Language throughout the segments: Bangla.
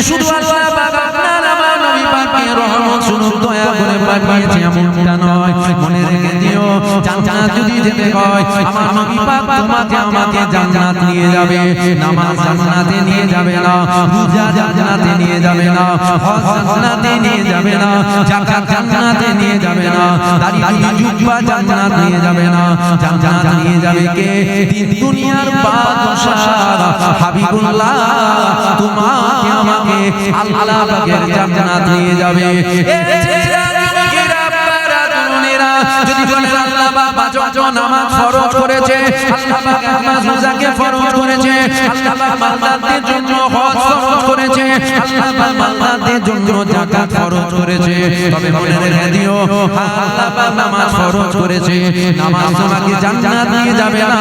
শুধু আল্লাহ পাক আপনার আমার নবী পাকের রহমত শুধু দয়া করে পাঠিয়েছে এমনটা নয়, মনে রেখে দিও জান্নাত যদি যেতে হয় আমার নবী পাক তোমাকে আমাকে জান্নাত নিয়ে যাবে। নামাজ জান্নাতে নিয়ে যাবে না, রোজা জান্নাতে নিয়ে যাবে না, হজ জান্নাতে নিয়ে যাবে না, যাকাত জান্নাতে নিয়ে যাবে না, দাড়ি জুব্বা জান্নাত নিয়ে যাবে না। জান্নাত নিয়ে যাবে কে? দুনিয়ার বাদশাহ হাবিবুল্লাহ তোমাকে আমাকে আল্লাহ পাকের জান্নাত নিয়ে যাবে। যদি বলেন আল্লাহ পাক যখন নামাজ ফরজ করেছে, আল্লাহ পাক নামাজ রোজাকে ফরজ করেছে, আল্লাহ পাক বান্দাদের জন্য হজ ফরজ করেছে, আল্লাহ পাক বান্দাদের জন্য যাকাত ফরজ করেছে, তবে মনে রেখে দিও আল্লাহ পাক নামাজ ফরজ করেছে, নামাজ তোমাকে জান্নাত নিয়ে যাবে না,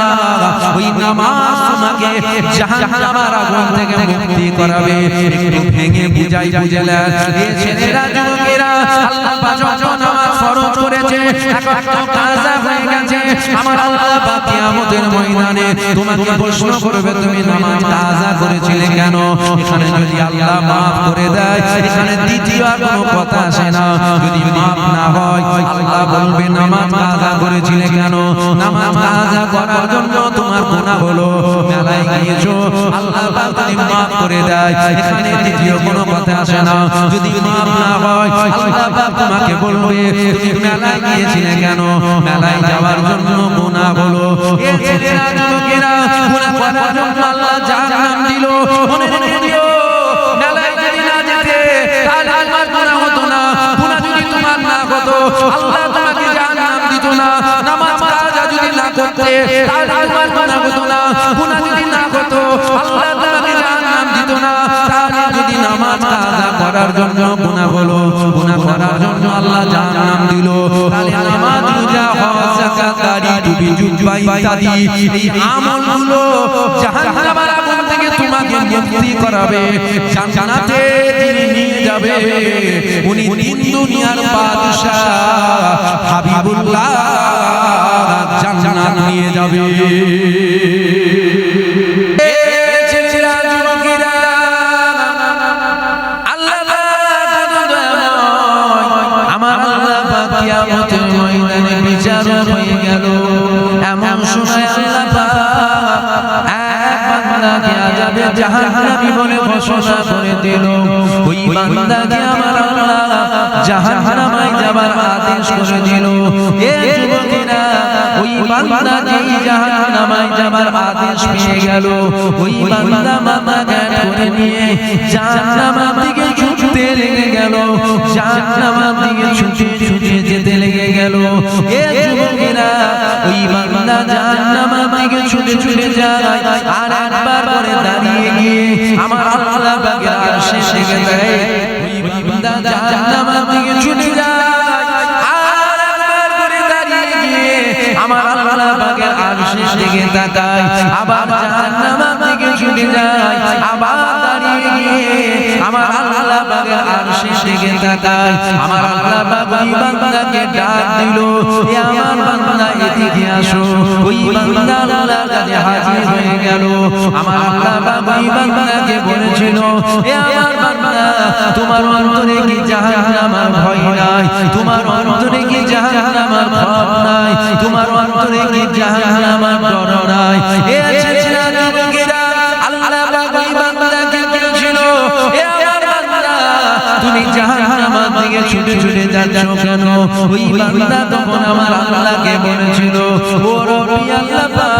ওই নামাজ তোমাকে জাহান্নামের আগুন থেকে মুক্তি করাবে। একটু ভেঙে বুঝাই বুঝলেন এই ছেলেরা যুবকেরা, আল্লাহ পাক যখন নামাজ ফরজ করেছে কাজা হয়ে গেছে, আমার আল্লাহ পাক কিয়ামতের ময়দানে তোমাকে প্রশ্ন করবে তুমি নামাজ কাজা করেছিলে কেন? এখানে যদি আল্লাহ maaf করে দেয়, এখানে দ্বিতীয় আর কোনো কথা আসে না। যদি maaf না হয় আল্লাহ বলবে নামাজ কাজা করেছিলে কেন? নামাজ কাজা করার জন্য তোমার গুনাহ হলো, মেলায় গিয়েছো আল্লাহ পাক যদি maaf করে দেয়, এখানে দ্বিতীয় কোনো কথা আসে না। যদি maaf না হয় আল্লাহ পাক তোমাকে বলবে তুমি মেলায় গিয়েছিলে কেন? মেলায় যাওয়ার জন্য গুনাহ হলো। এই ছেলেরা যুবকেরা গুনাহ করার জন্য আল্লাহ জাহান্নাম দিল, মনে রেখে দিও মেলায় যদি না যেতে তাহলে তোমার গুনাহ হতো না। গুনাহ যদি তোমার না হতো আল্লাহ তোমাকে জাহান্নাম দিত না। নামাজ কাজা যদি না করতে তাহলে তোমার গুনাহ হতো না। গুনাহ যদি না হতো আল্লাহ তোমাকে জাহান্নাম দিত না। তাহলে যদি নামাজ কাজা করার জন্য গুনাহ হলো, গুনাহ করার জন্য আল্লাহ জাহান্নাম দিল, তাহলে নামাজ রোজা হজ যাকাত দাড়ি টুপি জুব্বা ইত্যাদি এই আমলগুলো জাহান্নামের আগুন থেকে তোমাকে মুক্তি করাবে, জান্নাতে তিনি নিয়ে যাবে। উনি তিন দুনিয়ার বাদশা হাবিবুল্লাহ জান্নাত নিয়ে যাবে। কিয়ামতের ময়দানে বিচার হয়ে গেল, এমন সময় আল্লাহ পাক এক বান্দাকে আযাবে জাহান্নামী বলে ঘোষণা করে দিল। ওই বান্দাকে আমার আল্লাহ জাহান্নামে যাবার আদেশ করে দিল। এ যুবকেরা, ওই বান্দা যেই জাহান্নামে যাবার আদেশ পেয়ে গেল, ওই বান্দা মাথা জ্ঞান করে নিয়ে জাহান্নামের দিকে ছুটতে লেগে গেল, জাহান্নামের দিকে ছুটে যেতে লেগে গেল। এ যুবকেরা, ওই বান্দা জাহান্নামের দিকে ছুটে ছুটে যায়, আর একবার করে দাঁড়িয়ে গিয়ে আমার আল্লাহ পাকের আরশে লেগে যায়। ওই বান্দা জাহান্নামের দিকে ছুটে যায়, আর একবার করে দাঁড়িয়ে গিয়ে আমার আল্লাহ পাকের আরশে লেগে তাকায়, আবার জাহান্নামের দিকে ছুটে যায়, আবার দাঁড়িয়ে গিয়ে আমার আল্লাহ পাকের আরশে লেগে তাকায়। আমার আল্লাহ পাক ওই বান্দাকে ডাক দিল, এ আমার বান্দা এদিকে আসো। ওই বান্দা আল্লাহর কাছে হাজির হয়ে গেল। আমার আল্লাহ পাক ওই বান্দাকে বলেছিল, এ আমার বান্দা তোমার অন্তরে কি জাহান্নামের ভয় নাই? তোমার অন্তরে কি জাহান্নামের ভয় নাই? তোমার অন্তরে কি জাহান্নামের ডর নাই? এ ছেলেরা যুবকেরা, আল্লাহ পাক ওই বান্দাকে বলেছিল, এ আমার বান্দা তুমি জাহান্নামের দিকে ছুটে ছুটে যাচ্ছ কেন? ওই বান্দা তখন আমার আল্লাহকে বলেছিল, ও রব্বি আল্লাহ পাক,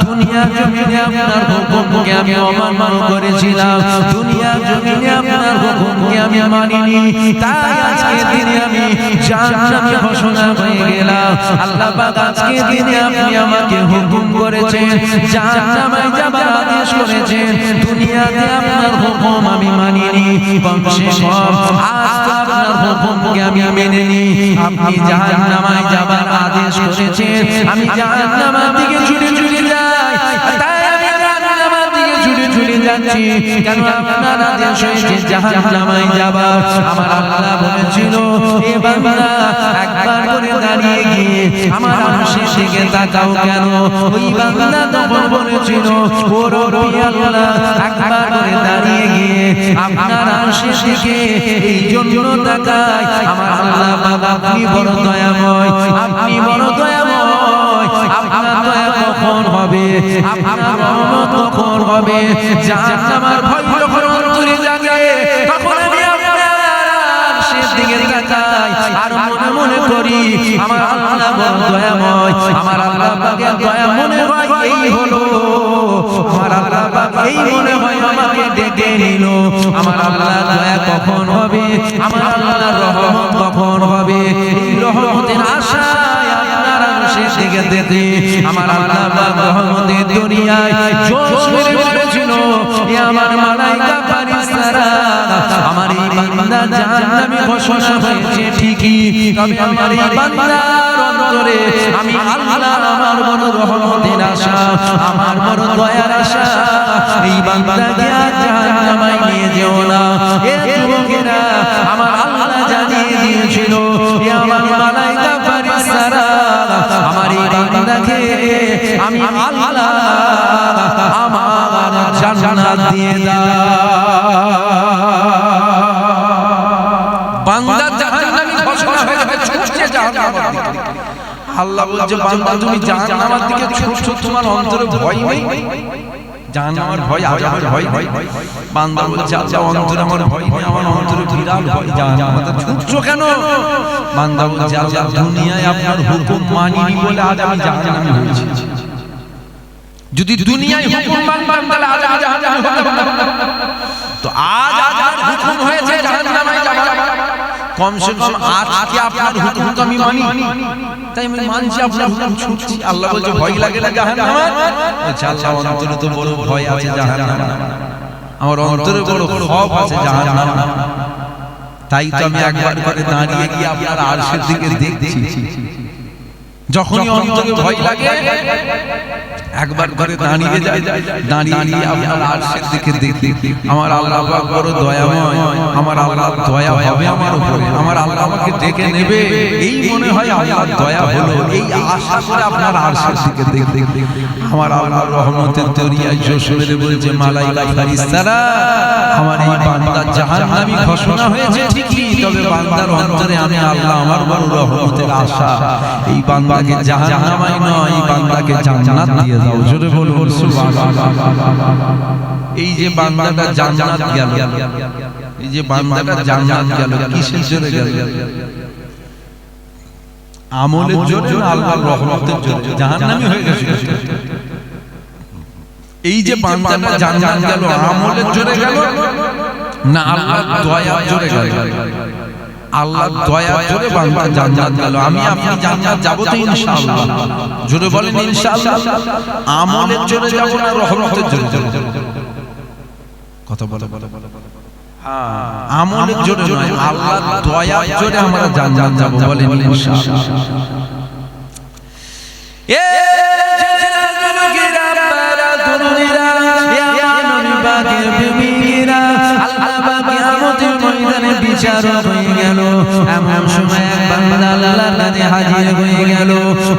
দুনিয়ার জমিনে আপনার হুকুমকে আমি অমান্য করেছিলাম, দুনিয়ার জমিনে আপনার হুকুমকে আমি মানিনি, তাই আজকে দিনে আমি জাহান্নামে ঘোষণা হয়ে গেলাম। আল্লাহ পাক আজকে দিনে আপনি আমাকে হুকুম করেছেন, জাহান্নামে যাবার আদেশ করেছেন, দুনিয়াতে আপনার হুকুম আমি মানিনি, কমসে কম আজ তো আপনার হুকুমকে আমি মেনে নিই। আপনি জাহান্নামে যাবার আদেশ করেছেন, আমি জাহান্নামের দিকে ছুটে ছুটে যাই, তাই আমি জাহান্নামের দিকে ছুটে চলে যাচ্ছি কেন আপনার আদেশ হয়েছে জাহান্নামে যাবার আমার আল্লাহ বলেছিল এ বান্দা একবার করে দাঁড়িয়ে গিয়ে আমার আরশের দিকে তাকাও কেন ওই বান্দা তখন বলেছিল ও রব্বি আল্লাহ একবার করে দাঁড়িয়ে গিয়ে আপনার আরশের দিকে এই জন্য তাকাই আমার আল্লাহ বাবা আপনি বড় দয়াময় আপনি বড় দয়াময় আপনার দয়া কখন হবে আপনার রহমত কখন হবে জাহান্নামের ভয় যখন অন্তরে জাগে তখন আমি আপনার আরশের দিকে তাকাই আর মনে মনে করি আমার আল্লাহ বড় দয়াময় আমার আল্লাহ পাকের দয়া মনে হয় এই হলো আমার আল্লাহ পাক এই মনে হয় আমাকে ডেকে নিল আমার আল্লাহ দয়া কখন হবে আমার আল্লাহর রহমত কখন হবে এই রহমতের আশায় আপনার আরশের দিকে দেখে আমার আল্লাহ পাক রহমতের দুনিয়ায় জোশ মেরে বলেছিল এ আমার মালায়েকা ফেরেশতারা আমার এই বান্দা জাহান্নামে ঘোষণা হয়েছে ঠিকই তবে আমার এই বান্দার অন্তরে আমি আল্লাহ আমার বড় রহমতের আশা আমার বড় দয়ার আশা এই বান্দাকে জাহান্নামে নিয়ে যেও না এ যুবকেরা আমার আল্লাহ জানিয়ে দিয়েছিল এ আমার মালায়েকা ফেরেশতারা আমার এই বান্দাকে আমি আল্লাহ আমার জান্নাত দিয়ে দাও বান্দা জাহান্নামে ঘোষণা হয়ে ছুটছে জাহান্নামের দিকে আল্লাহ বলছে বান্দা তুমি জাহান্নামের দিকে ছুটছো তোমার অন্তরে ভয় নেই জাহান্নামের ভয় আযাবের ভয় বান্দা বলছে আচ্ছা অন্তরে আমার ভয় নেই আমার অন্তরে বিরাট ভয় জাহান্নামে ছুটছো কেন বান্দা বলছে আল্লাহ দুনিয়ায় আপনার হুকুম মানিনি বলে আজ আমি জাহান্নামে হয়েছি যদি দুনিয়ায় হুকুম মানতাম তাহলে আজ জাহান্নামে হতাম না তো আজ আপনার হুকুম হয়েছে জাহান্নামে যাবার কমসে কম আজকে আপনার হুকুম তো আমি মানি তাই আমি মানছি আপনার হুকুম ছুটছি আল্লাহ বলছে ভয় লাগে না জাহান্নামে বলছে আচ্ছা অন্তরে তো বড় ভয় আছে জাহান্নামে আমার অন্তরে বড় খৌফ আছে জাহান্নামে তাই তো আমি একবার করে দাঁড়িয়ে গিয়ে আপনার আরশের দিকে দেখছি যখনই অন্তরে ভয় লাগে একবার করে দাঁড়িয়ে যায় দাঁড়িয়ে আপনার আরশের দিকে দেখি আমার আল্লাহ পাক বড় দয়াময় আমার আল্লাহ দয়া হবে আমার উপরে আমার আল্লাহ আমাকে ডেকে নেবে এই মনে হয় আল্লাহর দয়া হলো এই আশা করে আপনার আরশের দিকে দেখি আমার আল্লাহর রহমতের দরিয়ায় জোশ মেরে বলছে মালায়েকা ফেরেশতারা আমার এই বান্দা জাহান্নামী ঘোষণা হয়েছে ঠিকই তবে বান্দার অন্তরে আমি আল্লাহ আমার বড় রহমতের আশা এই বান্দাকে জাহান্নামে নয় এই বান্দাকে জান্নাত দিয়ে দাও জোরে বলুন সুবহানাল্লাহ এই যে বান্দাটা জান্নাত গেল এই যে বান্দাটা জান্নাত গেল কিসের জন্য গেল আমলের জন্য আল্লাহর রহমতের জন্য জাহান্নামী হয়ে গেছে এই যে বান্দাটা জান্নাত গেল আমলের জন্য গেল না আল্লাহর দয়ার জন্য গেল আল্লাহর দয়ার জন্য বান্দা জান্নাত গেল আমি আপনি জান্নাত যাব তো ইনশাআল্লাহ জোরে বলেন ইনশাআল্লাহ আমলের জন্য যাব না রহমতের জন্য কথা বলে হ্যাঁ আমলের জন্য নয় আল্লাহর দয়ার জন্য আমরা জান্নাত যাব বলেন ইনশাআল্লাহ এ জিনাতুলকিরা পারা দুনিরা ইয়া নবী পাকের প্রেমিকেরা আল্লাহ পাক কিয়ামতের ময়দানে বিচারক হয়ে গেল এমন সময় এক বান্দা আল্লাহর কাছে হাজির হয়ে গেল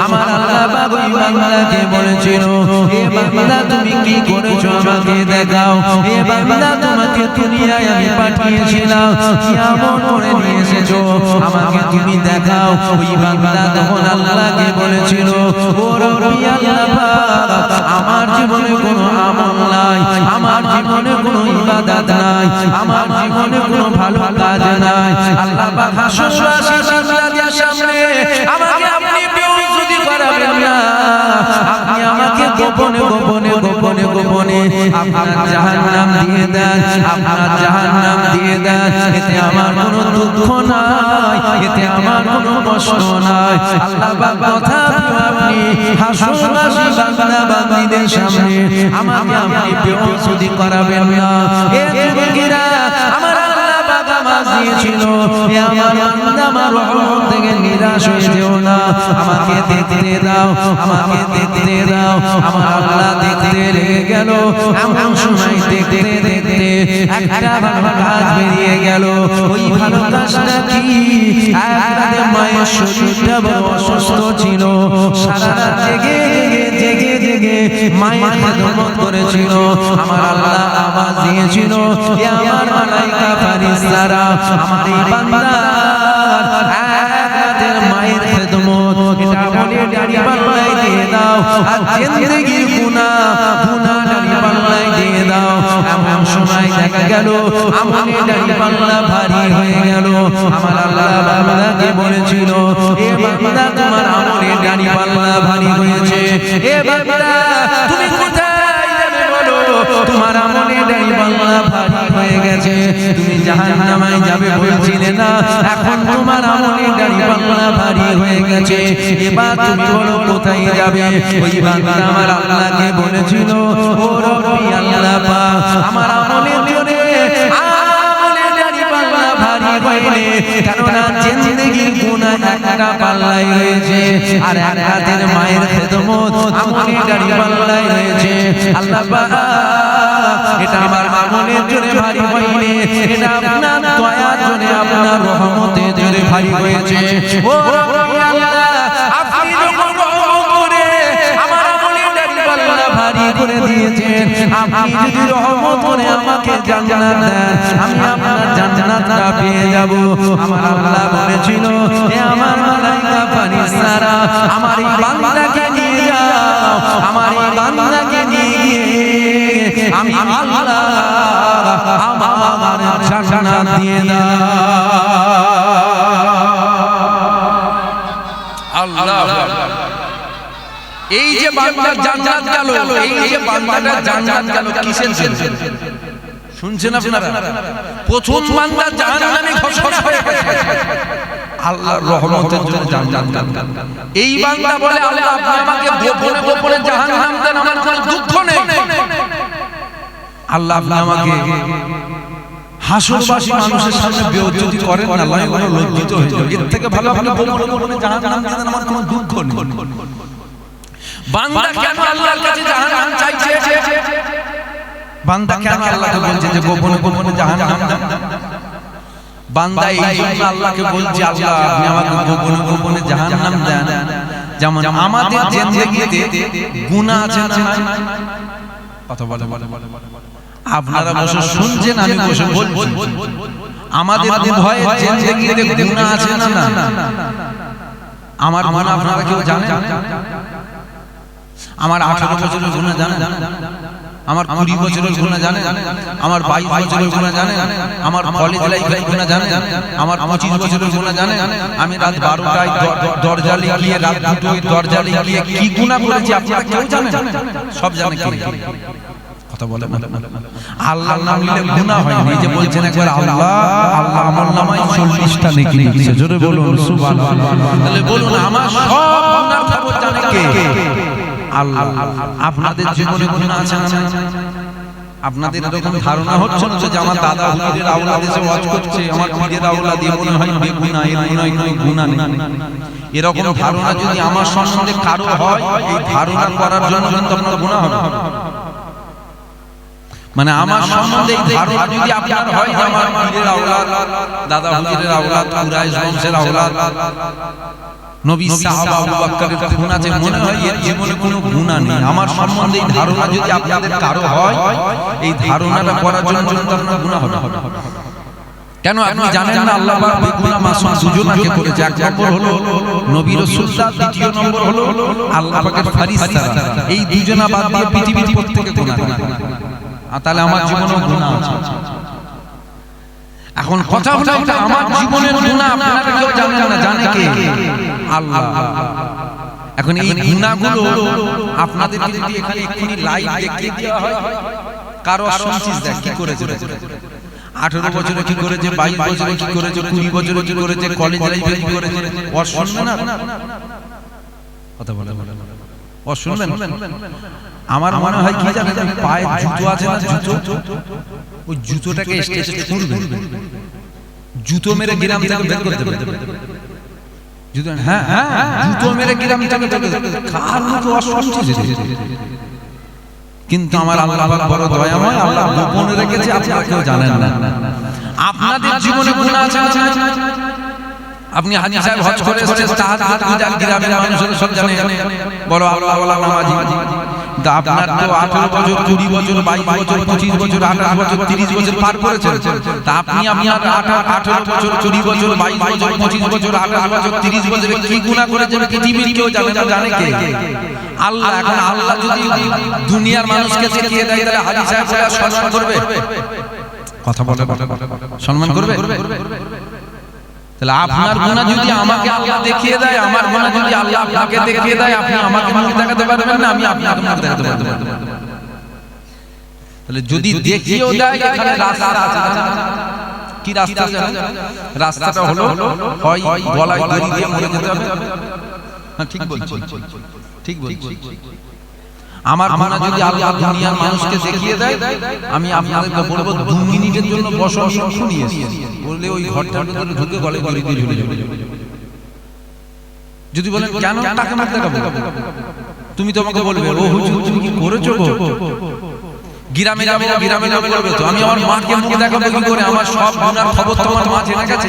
আমার আল্লাহ পাক ওই বান্দাকে বলেছিল হে বান্দা তুমি কি করেছো আমাকে দেখাও হে বান্দা তোমাকে দুনিয়ায় আমি পাঠিয়েছিলাম কি আমল করে নিয়ে এসেছো আমাকে তুমি দেখাও ওই বান্দা তখন আল্লাহকে বলেছিল ও রব্বি আল্লাহ পাক আমার জীবনে কোনো আমল নাই আমার জীবনে কোনো ইবাদত নাই আমার জীবনে কোনো ভালো কাজ নাই আল্লাহ পাক হাসুরাশি বান্দাদের সামনে আমাকে আপনি বেউজুদি করাবেন না আপনি আমাকে গোপনে গোপনে গোপনে গোপনে আপনার জাহান্নাম দিয়ে দেন আপনার জাহান্নাম দিয়ে দেন এতে আমার কোনো দুঃখ নাই এতে আমার কোনো কষ্ট নাই আল্লাহ পাক কথা আপনি হাসুরাশি বান্দা বান্দীদের সামনে আমাকে আপনি বেউজুদি করাবেন না এ যুবকেরা আমার আল্লাহ পাক আমাকে দিয়েছিল এ আমার বান্দা আমার রহমত থেকে নিরাশ হয়ে যেও না, আমাকে দেখতে দাও, আমাকে দেখতে দাও। আমার আল্লাহ দেখতে লেগে গেল। এমন সময় দেখতে দেখতে একটা ভালো কাজ বেরিয়ে গেল। ওই ভালো কাজটা কি? একরাতে মায়ের শরীরটা বড় অসুস্থ ছিল, সারা রাত জেগে জেগে জেগে জেগে মায়ের খেদমত করেছিল। আমার আল্লাহ আওয়াজ দিয়েছিল, এ আমার মালাইকা ফেরেশতারা, আমার এই বান্দা একরাতের মায়ের খেদমত এটা বলে দাড়ি পাল্লাই দিয়ে দাও, আর জিন্দেগির গুনাহ দাড়ি পাল্লাই দিয়ে দাও। এমন সময় দেখা গেল আমার দাড়ি পাল্লা ভারী হয়ে গেল। আমার আল্লাহ বান্দাকে বলেছিল, এ বান্দা তোমার আমলের দাড়ি পাল্লা ভারী হয়েছে, এ বান্দা তুমি কোথায় যাবে বলো, তোমার আমলের দাড়ি পাল্লা ভারী হয়ে গেছে, তুমি জাহান্নামে যাবে বলছিলে না, এখন তোমার আমলের দাড়ি পাল্লা ভারী হয়ে গেছে, এবার তুমি বলো কোথায় যাবে। ওই বান্দা আমার আল্লাহকে বলেছিল, ও রব্বি আল্লাহ পাক, আমার আমলের জোরে আমলের দাড়ি পাল্লা ভারী হয়নি, কেননা জিন্দেগির গুনাহ একটা পাল্লাই রয়েছে, আর এক রাতের মায়ের খেদমত আমলের দাড়ি পাল্লাই রয়েছে। আল্লাহ পাক এটা আমার আমলের জোরে ভারী হয়নি, এটা আপনার দয়ার জোরে, আপনার রহমতের জোরে ভারী হয়েছে। ও রব্বি আল্লাহ, আপনি যখন রহমত করে আমার আমলের দাড়ি পাল্লা ভারী করে দিয়েছেন, আপনি যদি রহমত করে আমাকে জান্নাত দেন, আমি আপনার জান্নাতটা পেয়ে যাব। আমার আল্লাহ বলেছিল, এ আমার মালাইকা ফেরেশতারা, আমার এই বান্দাকে নিয়ে যাও, আমার এই বান্দাকে নিয়ে গিয়ে আমি আল্লাহ আমার জান্নাত দিয়ে দাও। আল্লাহ, এই যে বান্দা জান্নাত গেল, এই যে বান্দাটা জান্নাত গেল কিসের জন্য শুনছেন আপনারা? প্রথম বান্দা জাহান্নামে খসখস হয়ে গেছে, আল্লাহর রহমতের জন্য জান্নাত গেল। এই বান্দা বলে, আল্লাহ আপনি আমাকে গোপনে গোপনে জাহান্নাম দেন, আমার কোনো দুঃখ নেই। আল্লাহ আপনি আমাকে হাসরবাসী মানুষের সামনে বেইজ্জতি করেন না, আল্লাহ কোনো লজ্জিত হয়ে যায়। এর থেকে ভালো আপনি গোপনে গোপনে জাহান্নাম দেন, আমার কোনো দুঃখ নেই। বান্দা কেন আল্লাহর কাছে জাহান্নাম চাইছে? বান্দা কেন আল্লাহকে বলছে যে গোপনে গোপনে জাহান্নাম দেন? বান্দা এই জন্য আল্লাহকে বলছে, আল্লাহ আপনি আমাকে গোপনে গোপনে জাহান্নাম দেন। যেমন আমাদের জিন্দেগিতে গুনাহ আছে না? কথা বলে আপনারা বসে শুনছেন, আমি বসে বলছি, আমাদের ভয়ে জিন্দেগিতে গুনাহ আছে না? আমার গুনাহ আপনারা কেউ জানেন? আমার 18 বছরের গুনাহ জানেন? আমার 20 বছরের গুনাহ জানেন? আমার 22 বছরের গুনাহ জানেন? আমার কলেজ লাইফের গুনাহ জানেন? আমার 25 বছরের গুনাহ জানেন? আমি রাত 12টায় দরজা লিখিয়ে, রাত 2টোয় দরজা লিখিয়ে কি গুনাহ করেছি আপনারা কেউ জানেন? সব জানেন কি? কথা বলে আল্লাহর নাম নিলে গুনাহ হয় না। এই যে বলছেন একবার আল্লাহ, আল্লাহ আমলনামায় 40টা নেকি দিচ্ছে, জোরে বলুন সুবহানাল্লাহ। তাহলে বলুন, আমার সব গুনার খবর জানে কে? আল্লাহ। আপনাদের জীবনে গুনাহ আছে না? আপনাদের এরকম ধারণা হচ্ছে না যে আমার দাদা হুজুরের আওলাদ এসে ওয়াজ করছে, আমার পীরের আওলাদ দিয়ে মনে হয় বেগুনাহ, এর মনে হয় কোনো গুনাহ নেই। এরকম ধারণা যদি আমার সম্বন্ধে কারো হয়, এই ধারণা করার জন্য কিন্তু আপনার গুনাহ হবে। মানে আমার সম্বন্ধে এই ধারণা যদি আপনার হয় যে আমার পীরের আওলাদ, দাদা হুজুরের আওলাদ, কুরাইশ বংশের আওলাদ, নবী সাহাবা আবু বকরের খুন আছে, মনে হয় এর জীবনে কোনো গুনাহ নেই। আমার সম্বন্ধে এই ধারণা যদি আপনাদের কারো হয়, এই ধারণাটা করার জন্য আপনার গুনাহ হবে। কেন আপনি জানেন না আল্লাহ পাক বেগুনাহ মাসুম দুজনকে করেছে? এক নম্বর হলো নবী রাসূলুল্লাহ, দ্বিতীয় নম্বর হলো আল্লাহ পাকের ফেরেশতারা। এই দুজনা বাদ দিয়ে পৃথিবীর প্রত্যেকে গুনাহ করে। তাহলে আমার জীবনেও গুনাহ আছে। এখন কথা হলো, এটা আমার জীবনের গুনাহ, আপনারা কেউ জানেন না, জানে কে? আল্লাহ। এখন এই গুনাহগুলো আপনাদেরকে যদি এখানে এক্ষুনি লাইভ দেখিয়ে দেওয়া হয়, কারো শুনছিস দেখ কি করেছে, 18 বছরে কি করেছে, 22 বছরে কি করেছে, 20 বছরে কি করেছে, কলেজ লাইফে কি করেছে, ওর শুনবে না? কথা বলে ওর শুনবেন? আমার মনে হয় কি জানেন, পায়ে জুতো আছে না, জুতো, ওই জুতোটাকে স্টেজে ছুঁড়বে, জুতো মেরে গ্রাম থেকে বের করে দেবে। যদি হ্যাঁ হ্যাঁ জুতো মেরে কিরাম চলে চলে কার মুখে অশুনছে কিন্তু আমার আল্লাহ পাক বড় দয়াময়, আল্লাহ গোপনে রেখেছে, আপনারা কেউ জানেন না। আপনাদের জীবনে গুনাহ আছে না? আপনি হাজী সাহেব হজ করে এসেছেন, তাহাজ্জুদ গুজার গ্রামের মানুষেরা সব জানে, বড় আল্লাহ ওয়ালা নামাজি। তা আপনার তো 18 বছর 20 বছর 22 বছর 25 বছর 28 বছর 30 বছর পার করেছেন। তা আপনি আপনার 18 বছর 20 বছর 22 বছর 25 বছর 28 বছর 30 বছরে কি গুনাহ করেছেন পৃথিবীর কেউ জানে না? জানে কে? আল্লাহ। এখন আল্লাহ যদি দুনিয়ার মানুষকে দেখিয়ে দেয় তাহলে হাজী সাহেব সম্মান করবে? কথা বলে সম্মান করবে? তাহলে আপনার গুনাহ যদি আমাকে আল্লাহ দেখিয়ে দেয়, আমার গুনাহ যদি আল্লাহ আপনাকে দেখিয়ে দেয়, আপনি আমাকে মুখ দেখাতে পারবেন না, আমি আপনাকে মুখ দেখাতে পারবো না। তাহলে যদি দেখিয়েও দেয়, এখানে রাস্তা আছে। কি রাস্তা আছে? রাস্তাটা হলো হয় গলায় দড়ি দিয়ে মরে যেতে হবে। হ্যাঁ ঠিক বলছি, ঠিক বলছি। আমার গুনাহ যদি আল্লাহ দুনিয়ার মানুষকে দেখিয়ে দেয়, আমি আপনাদেরকে বলবো 2 মিনিটের জন্য বসো, আমি শুনিয়ে বললে ওই ঘরটার ভিতরে ঢুকে গলায় দড়ি দিয়ে ঝুলে যাবে। যদি বলেন কেন টাকা মার দেখাবো, তুমি তো আমাকে বলবে ও হুজুর তুমি কি করেছো গো? গ্রামে যাবো, গ্রামে যাবো বলবে তো আমি আমার মাকে মুখ দেখাবো কি করে? আমার সব গুনার খবর তো আমার মা জেনে গেছে,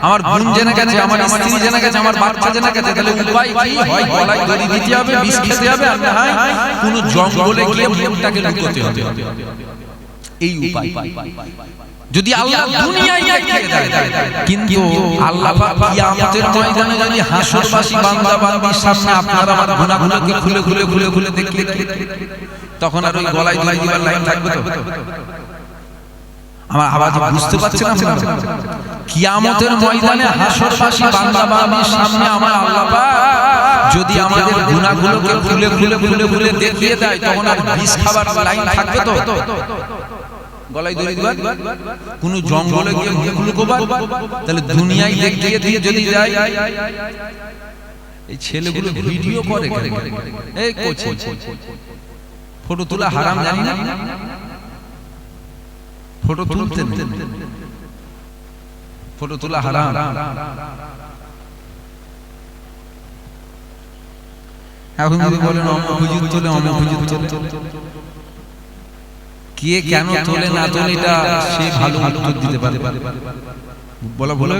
আমার বোন জেনে গেছে, আমার স্ত্রী জেনে গেছে, আমার বাচ্চা জেনে গেছে। তাহলে উপায় কি? হয় গলায় দড়ি দিতে হবে, বিষ খেতে হবে, আর না হয় কোনো জঙ্গলে গিয়ে মুখটাকে লুকোতে হবে। এই উপায় যদি আল্লাহ দুনিয়ায় দেখিয়ে দেয়। কিন্তু আল্লাহ পাক কিয়ামতের ময়দানে যদি হাসরবাসী বান্দা বান্দির সামনে আপনার আমার গুনাহগুলোকে খুলে খুলে খুলে খুলে দেখিয়ে দেয়, তখন আর ওই গলায় দড়ি দিবার লাইন থাকবে তো? আমার আওয়াজ বুঝতে পারছেন আপনারা? কিয়ামতের ময়দানে হাসরবাসী বান্দা বান্দির সামনে আমার আল্লাহ পাক যদি আমাদের গুনাহগুলোকে খুলে খুলে খুলে খুলে দেখিয়ে দেয়, তখন আর বিষ খাবার লাইন থাকবে তো? গলায় দড়ি দিবার, কোন জঙ্গলে গিয়ে মুখ লুকোবার? তাহলে দুনিয়ায় দেখিয়ে দিয়ে যদি যায়, এই ছেলেগুলো ভিডিও করে কেন? এই কোচি ফটো তোলা হারাম জানি না? ফটো তুলতেন, ফটো তোলা হারাম। এখন যদি বলেন অমুক হুজুর তোলে, অমুক হুজুর তোলে, কে কেন তোলে না তোলে এটা সে ভালো উত্তর দিতে পারে। বলা বলে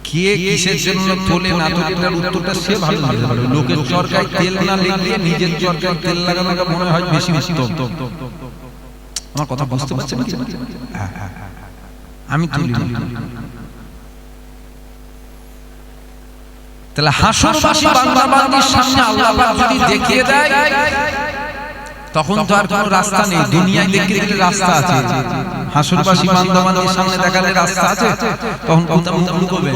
কে কিসের জন্য তোলে না তোলে এটার উত্তরটা সে ভালো দিতে পারে। লোকের চরকায় তেল না লাগিয়ে নিজের চরকায় তেল লাগানোটা মনে হয় বেশি উত্তম। আমার কথা বুঝতে পারছেন? আমি তুলি না। তাহলে হাসরবাসী বান্দা বান্দির সামনে আল্লাহ পাক যদি দেখিয়ে দেয়, তখন তো আর কোনো রাস্তা নেই। দুনিয়ায় দেখতে গেলে রাস্তা আছে, হাসরবাসী বান্দা বান্দির সামনে দেখালে রাস্তা আছে, তখন কোথা মুখ লুকোবে?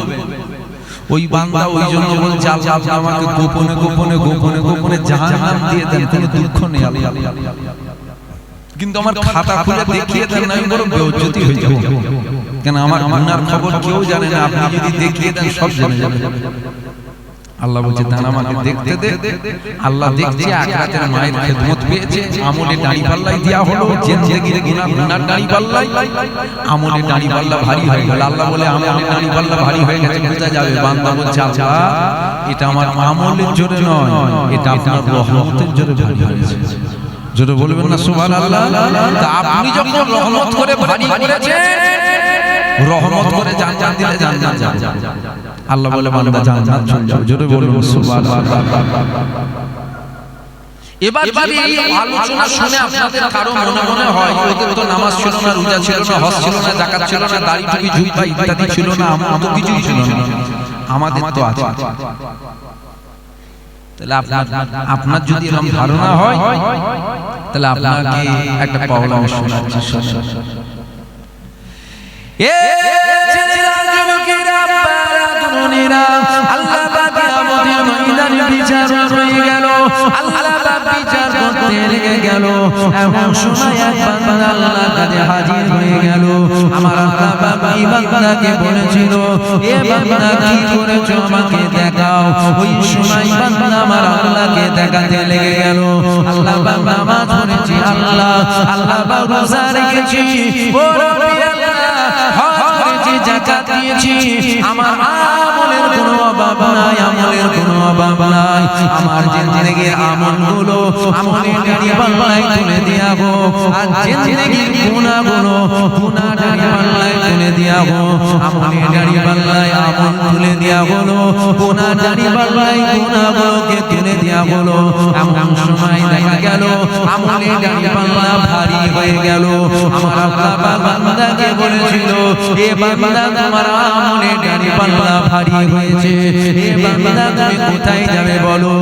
ওই বান্দা ওই জন্য বলছে আল্লাহ আমাকে গোপনে গোপনে গোপনে গোপনে জাহান্নাম দিয়ে দেন, কোনো দুঃখ নেই আল্লাহ। কিন্তু আমার খাতা খুলে দেখিয়ে দেন, আমি বড় বেইজ্জতি হয়ে যাব। কেন আমার গুনার খবর কেউ জানে না, আপনি যদি দেখিয়ে দেন সব জেনে যাবে। আল্লাহ বলছে দান আমাকে দেখতে দে। আল্লাহ দেখছে আখিরাতের মায়ের খেদমত পেয়েছে, আমলে দাড়ি পাল্লাই দেয়া হলো, জিন্দেগির গুনার দাড়ি পাল্লাই, আমলে দাড়ি পাল্লা ভারী হয়ে গেল। আল্লাহ বলে আমলে দাড়ি পাল্লা ভারী হয়ে গেছে, বোঝা যাবে। বান্দা বলছে আল্লাহ এটা আমার আমলের জোরে নয়, এটা আপনার রহমতের জোরে ভারী হয়েছে। জোরে বলবেন না সুবহানাল্লাহ? তা আপনি যখন রহমত করে ভারী করেছেন, রহমত করে জান জান দিলে জান জান জান, আল্লাহ বলে বান্দা জান্নাত চলে যাবে। জোরে বলুন সুবহানাল্লাহ। এবার যদি আলোচনা শুনে আপনাদের কারো মনে মনে হয় ওদের তো নামাজ ছিল না, রোজা ছিল না, হজ ছিল না, যাকাত ছিল না, দাড়ি টুপি জুব্বা ইত্যাদি ছিল না, আমল তো কিছুই ছিল না, আমাদের তো আছে। তাহলে আপনার যদি এরকম ধারণা হয়, তাহলে আপনাকে একটা পাওলা শোনাচ্ছি। আল্লাহ পাক কিয়ামতের ময়দানে বিচার হয়ে গেল, আল্লাহ পাক বিচার করতে লেগে গেল। এমন সময় এক বান্দা আল্লাহর কাছে হাজির হয়ে গেল। আমার আল্লাহ পাক এই বান্দাকে বলেছিল, এ বান্দা কি করেছো আমাকে দেখাও। ওই সময় বান্দা আমার আল্লাহকে দেখাতে লেগে গেল। আল্লাহ পাক নামাজ পড়েছি, আল্লাহ পাক রোজা রেখেছি, ও রব্বি আল্লাহ হজ করেছি, যাকাত দিয়েছি, আমার আমলের কোনো আমার জিন্দেগির আমলগুলো আমলের গাড়ি পাল্লায় তুলে দিয়া গো, আর জিন্দেগির গুনাহগুলো গুনাহ গাড়ি পাল্লায় তুলে দিয়া গো, আমলের গাড়ি পাল্লায় আমল তুলে দিয়া হলো, গুনাহ গাড়ি পাল্লায় গুনাহগুলোকে তুলে দিয়া হলো। এমন সময় দেখা গেল আমলের গাড়ি পাল্লা ভারী হয়ে গেল। আমার আল্লাহ পাক বান্দাকে বলেছিল, এ বান্দা তোমার আমলের গাড়ি পাল্লা ভারী হয়েছে, এ বান্দা তুমি কোথায় যাবে বলো।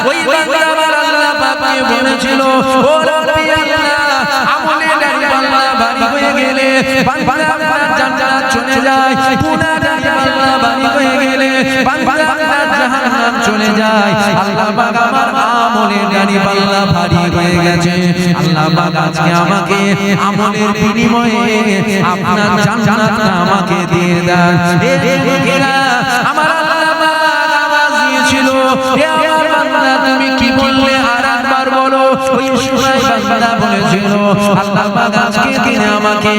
ওই বান্দা আমার আল্লাহ পাককে বলেছিল, ও রব্বি আল্লাহ, আমলের গাড়ি পাল্লা ভারী হয়ে গেলে বান্দা জান্নাত চলে যায়, গুনাহ গাড়ি পাল্লা ভারী হয়ে গেলে বান্দা জাহান্নাম চলে যায়। আল্লাহ পাক আমার আমলের গাড়ি পাল্লা ভারী হয়ে গেছে, আল্লাহ পাক আজকে আমাকে আমলের বিনিময়ে আপনার জান্নাতটা আমাকে দিয়ে দেন। আমার আল্লাহ পাক আওয়াজ দিয়েছিল, হে আমার বান্দা তুমি কি বললে আরেকবার বলো। ওই সময় বান্দা বলেছিল, আল্লাহ পাক আজকে দিনে আমাকে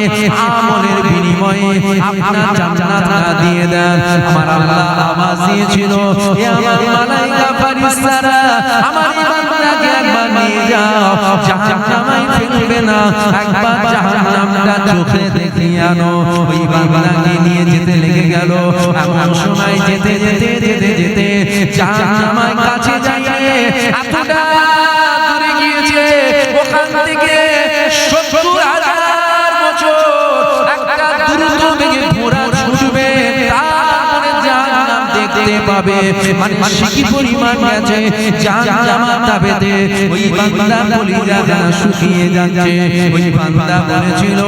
আমলের বিনিময়ে আপনার জান্নাতটা দিয়ে দেন। আমার আল্লাহ আওয়াজ দিয়েছিল, হে আমার মালায়েকা ফেরেশতারা, আমার বান্দাকে একবার নিয়ে যাও, জাহান্নামে ফেলবে না, একবার জাহান্নামটা চোখে দেখিয়ে আনো। ওই বান্দাকে নিয়ে যেতে লেগে গেল। এমন সময় যেতে যেতে যেতে যেতে জাহান্নামের কাছে যাইয়ে এতটা দূরে গিয়েছে, ওখান থেকে ৭০,০০০ বছর একটা দ্রুত বেগে ঘোড়া ছুটবে, তারপরে জাহান্নাম দেখতে পাবে। মানে কি পরিমাণ গেছে জাহান্নামের তাবেতে। ওই বান্দা কলিজা যেন শুকিয়ে যাচ্ছে। ওই বান্দা বলেছিল,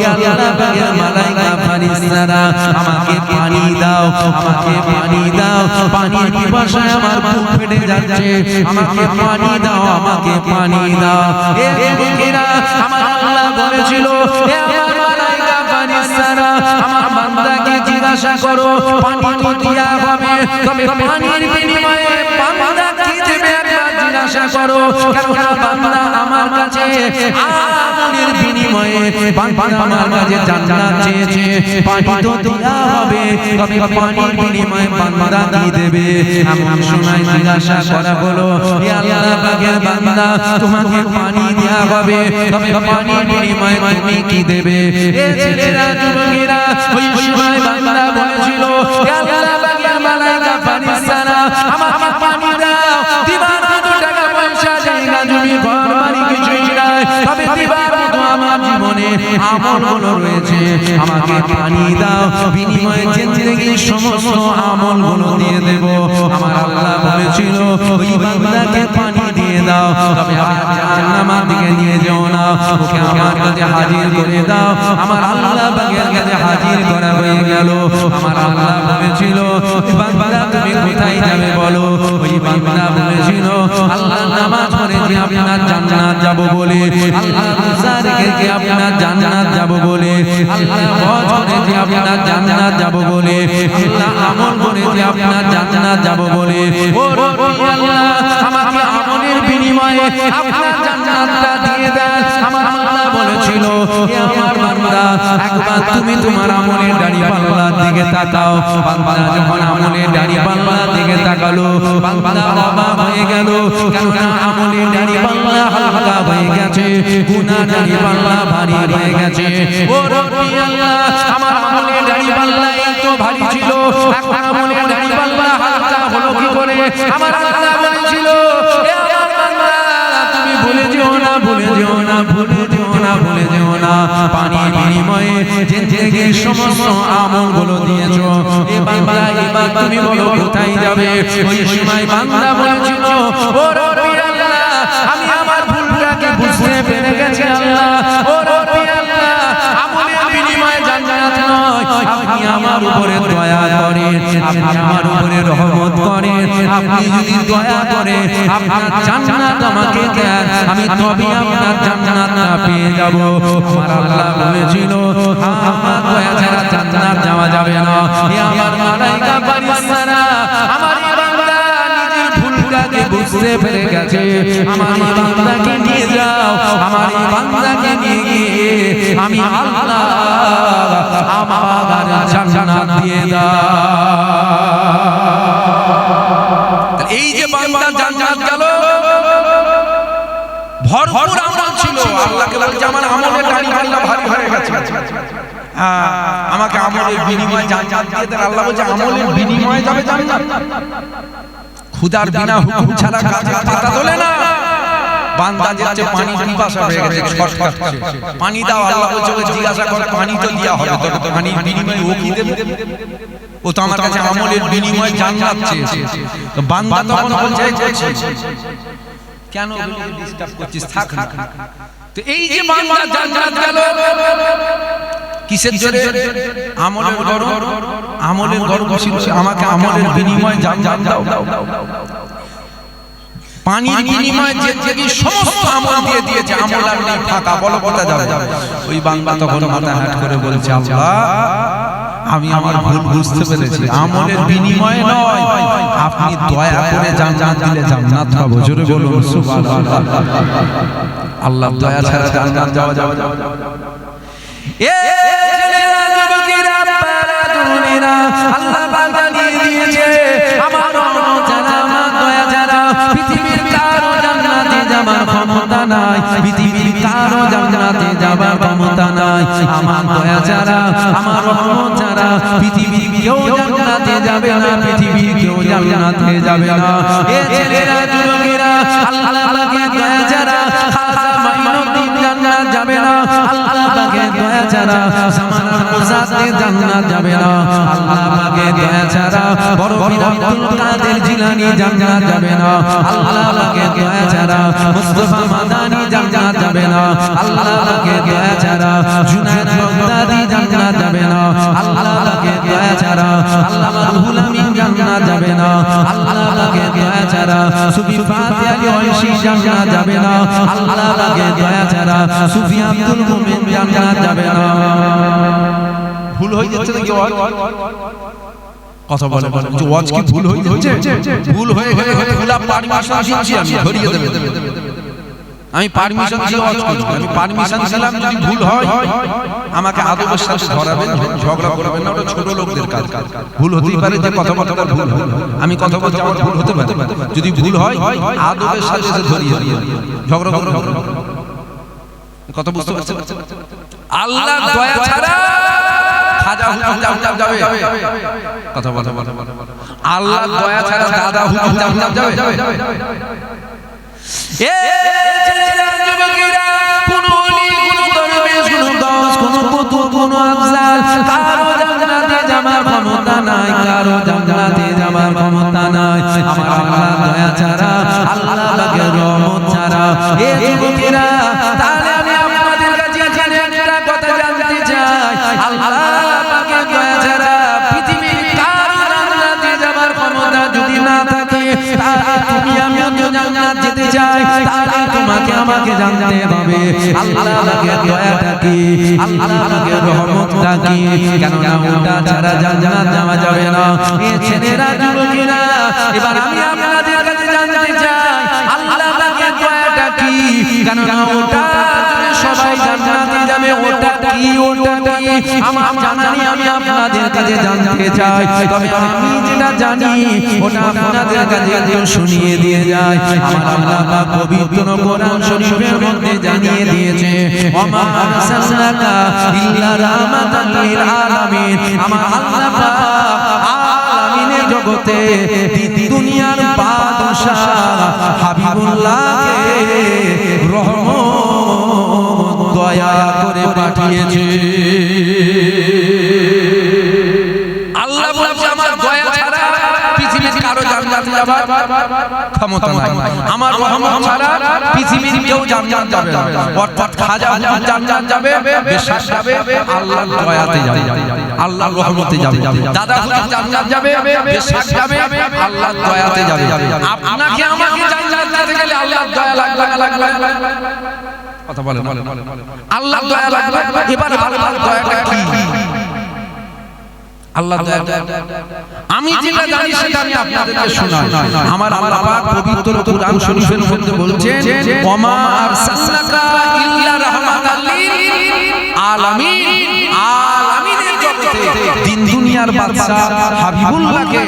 ইয়া আল্লাহ পাকের মালায়েকা ফেরেশতারা, আমাকে পানি দাও, আমাকে পানি দাও, পানির পিপাসায় আমার বুক ফেটে যাচ্ছে, আমাকে পানি দাও, আমাকে পানি দাও। এ লোকেরা আমার আল্লাহ বলেছিল, হে আমার মালায়েকা ফেরেশতারা, আমার বান্দাকে জিজ্ঞাসা করো, পানি তো দিয়া হবে, তবে পানির বিনিময়ে বান্দা কি দেবে একবার জিজ্ঞাসা করো। কারণ বান্দা আমার কাছে আমলের বিনিময়ে বান্দা আমার কাছে জান্নাত চেয়েছে, পানি তো দিয়া হবে, তবে পানির বিনিময়ে বান্দা কি দেবে। এমন সময় জিজ্ঞাসা করা হলো, হে আল্লাহ পাকের বান্দা, তোমাকে পানি দেয়া হবে, তবে পানির বিনিময়ে তুমি কি দেবে। এ ছেলেরা যুবকেরা, ওই সময় বান্দা বলেছিল, হে আল্লাহ পাকের মালায়েকা ফেরেশতারা, আমাকে পানি দাও, দিবার মতো টাকা পয়সা জায়গা জমি ঘর বাড়ি কিছুই নাই, তবে দিবার মতো আমার জীবনে আমলগুলো রয়েছে, আমাকে পানি দাও, বিনিময়ে জিন্দেগির সমস্ত আমলগুলো দিয়ে দেব। আমার আল্লাহ বলেছিল, ওই বান্দাকে পানি দিয়ে দাও, তবে জাহান্নামের দিকে নিয়ে যেও না, ওকে আমার কাছে হাজির করে দাও। আমার আল্লাহ পাকের কাছে হাজির করা হয়ে গেল। আমার আল্লাহ বলেছিল, বান্দা তুমি কোথায় যাবে বলো। ওই বান্দা বলেছিল, আল্লাহ নামাজ পড়েছি আপনার জান্নাত যাব বলে, আল্লাহ রোজা রেখেছি আপনার জান্নাত যাব বলে, আল্লাহ হজ করেছি আপনার জান্নাত যাব বলে, আল্লাহ আমল করেছি আপনার জান্নাত যাব বলে। ও রব্বি আল্লাহ, আমাকে আমলের বিনিময়ে আপনার জান্নাতটা দিয়ে দেন। আমার আল্লাহ বলেছিল, হে আমার বান্দা, একবার তুমি তোমার আমলের দাড়ি পাল্লার দিকে তাকাও। বান্দা যখন আমলের দাড়ি পাল্লার দিকে তাকালো, বান্দা অবাক হয়ে গেল, কেননা আমলের দাড়ি পাল্লা হালকা হয়ে গেছে, গুনাহ দাড়ি পাল্লা ভারী হয়ে গেছে। ও রব্বি আল্লাহ, আমার আমলের দাড়ি পাল্লা এত ভারী ছিল, এখন আমলের দাড়ি পাল্লা হালকা হলো কি করে। আমার আল্লাহ বলেছিল, হে আমার বান্দা, তুমি ভুলে যেও না, ভুলে যেও না, ভুলে যেও না, ভুলে যেও না, পানির বিনিময়ে জিন্দেগির সমস্ত আমলগুলো দিয়েছো। এ বান্দা, এবার তুমি বলো কোথায় যাবে। ওই সময় বান্দা বলেছিল, ও রব্বি আল্লাহ, আমি আমার ভুলটাকে বুঝতে পেরে গেছি আল্লাহ। ও রব্বি আল্লাহ, আমলের বিনিময়ে জান্নাত নয়, আপনি আমার উপরে দয়া করেন, আপনি আমার উপরে রহমত করেন, আপনি যদি দয়া করে আপনার জান্নাত আমাকে দেন, আমি তবে আপনার জান্নাতটা পেয়ে যাব। আমার আল্লাহ বলেছিল, আমার দয়া ছাড়া জান্নাত যাওয়া যাবে না। হে আমার মালায়েকা ফেরেশতারা, আমার বান্দা নিজের ভুলটাকে বুঝতে পেরে গেছে, আমার বান্দাকে নিয়ে যাও, আমার বান্দাকে নিয়ে গিয়ে আমি আল্লাহ আমার জান্নাত দিয়ে দাও। বান্দা জান্নাত গেল ভরপুর আমল ছিল আল্লাহকে বলছে আমার আমলের দাড়ি আল্লাহ ভারী হয়ে গেছে আমাকে আমলের বিনিময়ে জান্নাত দিয়ে দেন আল্লাহ বলছে আমলের বিনিময়ে যাবে জান্নাত খুদার বিনা হুকুম ছাড়া কাজে পাতা তোলে না বান্দা যাচ্ছে পানি পিপাসা হয়ে গেছে ছটফট পানি দাও আল্লাহ বলছে জিজ্ঞাসা করে পানি তো দেয়া হবে তো পানির বিনিময়ে ও কি দেবে ও তো আমার কাছে আমলের বিনিময়ে জান্নাত চেয়েছে তো বান্দা তখন বলছে কেন ডিস্টার্ব করছিস থাক না তো এই যে বান্দা জান্নাত গেল কিসের জোরে আমলের গর্ব ছিল আমাকে আমলের বিনিময়ে জান্নাত দাও পানির বিনিময়ে যে সমস্ত আমল দিয়ে দিয়েছে আমল আর নেই ফাঁকা বলো কথা যাবে ওই বান্দা তখন মাথা হাত করে বলছে আল্লাহ আমি আমার ভুল বুঝতে পেরেছি আমলের বিনিময়ে নয় আপনি দয়া করে জান্নাত দিলে জান্নাত পাবো জোরে বলুন সুবহানাল্লাহ আল্লাহ দয়া ছাড়া জান্নাত যাওয়া যাবে এ ছেলেরা যুবকেরা পারা দুনিরা আল্লাহ বান্দা দিয়ে দিয়েছে আমার জানা আমার দয়া ছাড়া পৃথিবীর কারো জান্নাতে যাবার ক্ষমতা নাই পৃথিবীর কারো জান্নাতে যাবার ক্ষমতা নাই আমার দয়া ছাড়া আমার রহমত ছাড়া পৃথিবীর কেউ জান্নাতে যাবে না পৃথিবীর কেউ জান্নাতে যাবে না এ ছেলেরা যুবকেরা আল্লাহ পাকের দয়া ছাড়া খাজা মাইনুদ্দিন জান্নাত যাবে না আল্লাহ পাকের দয়া ছাড়া জামানার মুজাদ্দিদ জান্নাত যাবে না আল্লাহ পাকের দয়া ছাড়া বড় পীর আব্দুল কাদের জিলানী জান্নাত যাবে না আল্লাহ পাকের দয়া ছাড়া মুস্তাফা মাদানী জান্নাত যাবে না আল্লাহ পাকের দয়া ছাড়া জুনায়েদ বাগদাদি জান্নাত যাবে না আল্লাহ পাকের দয়া ছাড়া আল্লামা রুহুল আমিন জান্নাত যাবে না আল্লাহ পাকের দয়া ছাড়া সুফি ফাতে আলী ওয়াইসি জান্নাত যাবে না আল্লাহ পাকের দয়া ছাড়া সুফি আব্দুল মুমিন জান্নাত যাবে না ভুল হয়ে যাচ্ছে নাকি কথা বলে যে ওয়াজ কি ভুল হয়ে যাচ্ছে ভুল হয়ে গেলে খোলা পারমিশন দিচ্ছি আমি ধরিয়ে দেব আমি পারমিশন দিয়ে ওয়াজ করব আমি পারমিশন দিলাম যদি ভুল হয় আমাকে আদবের সাথে ধরাবেন ঝগড়া করবেন না ওটা ছোট লোকদের কাজ ভুল হতেই পারে যে কথা ভুল আমি কথা বলতে আমার ভুল হতে পারে যদি ভুল হয় আদবের সাথে ধরিয়ে ঝগড়া করব কথা বুঝতে পারছেন আল্লাহ দয়া ছাড়া খাজা হুজুর জান্নাত যাবে কথা বলো আল্লাহ দয়া ছাড়া দাদা হুজুর জান্নাত যাবে এ ছেলেরা যুবকেরা কোন ওলি কোন দরবেশ কোন গাউস কোন কুতুব কোন আফজাল কারো জান্নাতে যাবার ক্ষমতা নাই কারো জান্নাতে যাবার ক্ষমতা নাই আমার আল্লাহ দয়া ছাড়া আল্লাহ পাকের রহমত ছাড়া এ যুবকেরা তাহলে আমি আপনাদের কাছে একটা কথা জানতে চাই আল্লাহ পাকের দয়া ছাড়া পৃথিবীর কারো জান্নাতে যাবার ক্ষমতা যদি না থাকে তাহলে তুমি আমি জান্নাত যেতে চাই তাহলে তোমাকে আমাকে জানতে হবে আল্লাহ পাকের দয়াটা কি আল্লাহ পাকের রহমতটা কি কেন না ওটা ছাড়া জান্নাত যাওয়া যাবে না এই ছেলেরা যুবকেরা এবার আমি আপনাদের কাছে জানতে চাই আল্লাহ পাকের দয়াটা কি কেন না ওটা সবাই জান্নাতে যাবে ওটা কি আমার জানি আমি আপনাদের কাছে জানতে চাই তবে আমি যেটা জানি ওটা আপনাদের কাছে একটু শুনিয়ে দিয়ে যায় আমার আল্লাহ পাক পবিত্র কোরআন শরীফের মধ্যে জানিয়ে দিয়েছে ওমা আরসালনাকা ইল্লা রাহমাতাল লিল আলামিন আমার আল্লাহ পাক আলামিনের জগতে দুনিয়ার বাদশা হাবিবুল্লাহকে রহমত দয়া করে পাঠিয়েছে আল্লাহ বলছে আমার দয়া ছাড়া পৃথিবীর কারো জান্নাতে যাবার ক্ষমতা নাই আমার রহমত ছাড়া পৃথিবীর কেউ জান্নাত যাবে না অর্থাৎ খাজা হুজুর জান্নাত যাবে বিশ্বাস যাবে আল্লাহর দয়াতে যাবে আল্লাহর রহমতে যাবে দাদা হুজুর জান্নাত যাবে বিশ্বাস যাবে আল্লাহর দয়াতে যাবে আপনাকে আমাকে জান্নাত যেতে গেলে আল্লাহর দয়া লাগবে কথা বলেন আল্লাহর দয়া লাগবে এবার আল্লাহর দয়াটা কি আল্লাহ দয়া আমি যেটা জানি সেটা আমি আপনাদেরকে শোনাই আমার আল্লাহ পাক পবিত্র কোরআন শরীফের মধ্যে বলছেন ওমা আরসালনাকা ইল্লা রাহমাতাল লিল আলামিন আলামিনের জগতে দুনিয়ার বাদশা হাবিবুল্লাহকে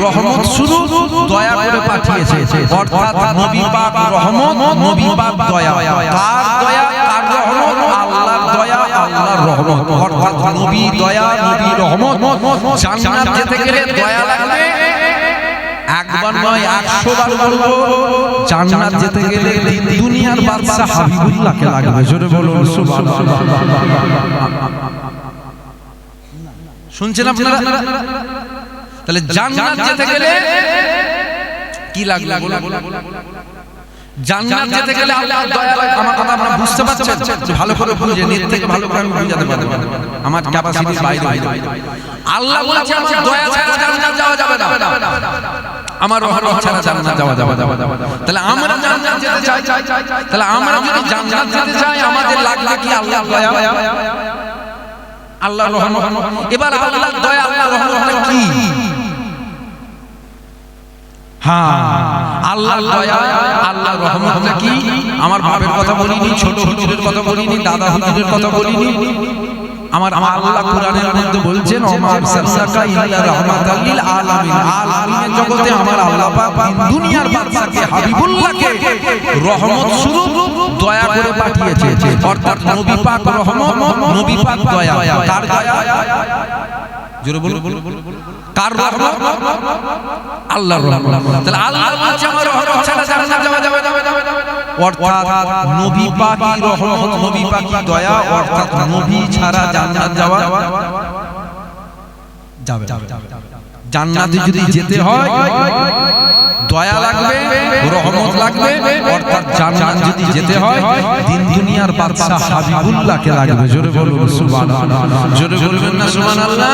রহমত স্বরূপ দয়া করে পাঠিয়েছে। অর্থাৎ নবী পাক রহমত, নবী পাক দয়া। কার দয়া, কার রহমত? আল্লাহর দয়া, আল্লাহর রহমত। অর্থাৎ নবী দয়া, নবী রহমত। জান্নাত যেতে গেলে দয়া লাগবে, একবার নয় 100 বার বলবো। জান্নাত যেতে গেলে দুনিয়ার বাদশা হাবিবুল্লাহকে লাগবে। জোরে বলুন সুবহানাল্লাহ। শুনছেন আপনারা? তাহলে জান্নাত যেতে গেলে কি লাগবে? জান্নাত যেতে গেলে আল্লাহর দয়া লাগবে। আমার কথা আপনারা বুঝতে পারছেন? ভালো করে বুঝে নেট থেকে ভালো করে আমি বুঝাতে পারবো, আমার ক্যাপাসিটির বাইরে। আল্লাহ বলেছে আমার দয়া ছাড়া জান্নাত যাওয়া যাবে না, আমার রহমত ছাড়া জান্নাত যাওয়া যাবে না। তাহলে আমরা জান্নাত যেতে চাই, তাহলে আমরা যদি জান্নাত যেতে চাই আমাদের লাগবে কি? আল্লাহর দয়া, আল্লাহর রহমত। এবার আল্লাহর দয়া, আল্লাহর রহমতটা কি? হ্যাঁ, আল্লাহর দয়া, আল্লাহর রহমতটা কি? আমার বাপের কথা বলিনি, ছোট হুজুরের কথা বলিনি, দাদা হুজুরের কথা বলিনি। আমার আল্লাহ কোরআনের মধ্যে বলছেন ওমা আরসালনাকা ইল্লা রাহমাতাল লিল আলামিন। আলামিনের জগতে আমার আল্লাহ পাক দুনিয়ার বাদশাকে হাবিবুল্লাহকে রহমত স্বরূপ দয়া করে পাঠিয়েছে। অর্থাৎ নবী পাক রহমত, নবী পাক দয়া। কার দয়া? জোরে বলুন, কার রহমত? আল্লাহর রহমত। তাহলে আল্লাহ বলছে আমার রহমত ছাড়া জান্নাত যাওয়া যাবে না। অর্থাৎ নবী পাকই রহমত, নবী পাকই দয়া। অর্থাৎ নবী ছাড়া জান্নাত যাওয়া যাবে না। জান্নাতে যদি যেতে হয় দয়া লাগবে, রহমত লাগবে। অর্থাৎ জান্নাত যদি যেতে হয় দিন দুনিয়ার বাদশা হাবিবুল্লাহকে লাগবে। জোরে বলুন সুবহানাল্লাহ। জোরে বলবেন না সুবহানাল্লাহ?